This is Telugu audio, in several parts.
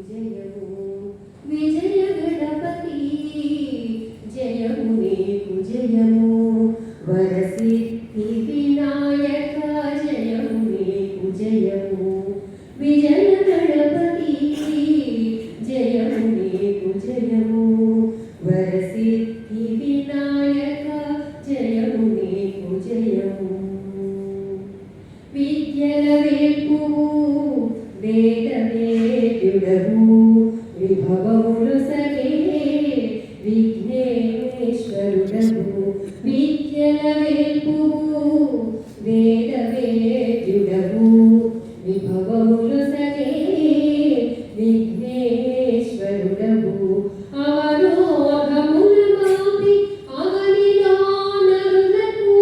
జయము విజయ గణపతి జయము నీకు జయము వరసిద్ధి వినాయక జయము నీకు జయము విజయ గణపతి జయము నీకు జయము వరసిద్ధి వినాయక జయము నీకు జయము విద్యల వేల్పువు వేదవేద్యుడవు విభవములు సగే విఘ్నేశ్వరుడవు విద్యల వేల్పువు వేదవేద్యుడవు విభవములు సగే విఘ్నేశ్వరుడవు అవరోధముల మాపి అవనిలో నరులకు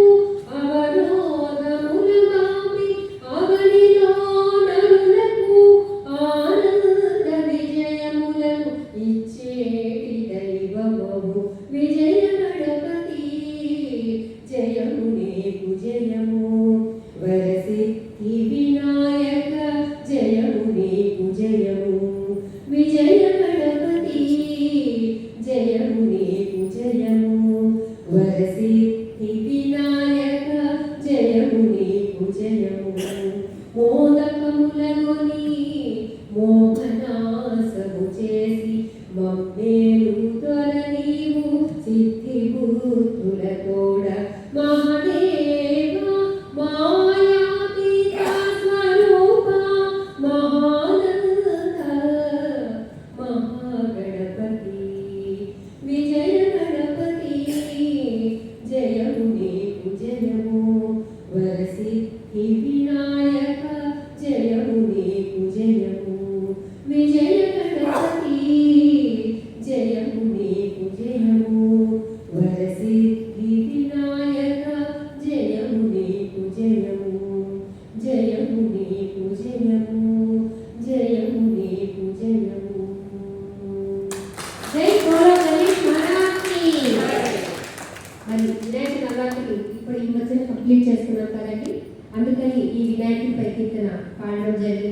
అవరోధముల మాపి అవనిలో నరులకు ఆనంద విజయములను ఇచ్చేటి దైవమవు విజయ గణపతి జయము నీకు జయము వరసిద్ధి వినాయక జయము నీకు జయము విజయ గణపతి జయము నీకు జయము వరసిద్ధి వినాయక జయము నీకు జయము మోదకములగొని మోహనాసము చేసి మమ్మేలు దొర నీవు సిద్ధి బుద్ధుల తోడ మహాదేవ మాయాతీత స్వరూప మహానంద మహాగణపతి విజయ గణపతి జయము నీకు జయము వరసిద్ధి వినాయక జయము నీకు జయము విజయ గణపతి జయము నీకు జయము వరసిద్ధి వినాయక జయము నీకు జయము జయము నీకు జయము జయము నీకు జయము జై బోలో గణేష్ మహారాజ్ కి మరి వినాయక నవరాత్రులు ఇప్పుడు ఈ మధ్యన కంప్లీట్ చేసుకున్నాం కదండి అందుకని ఈ వినాయకుడి పై కీర్తన పాడడం జరిగింది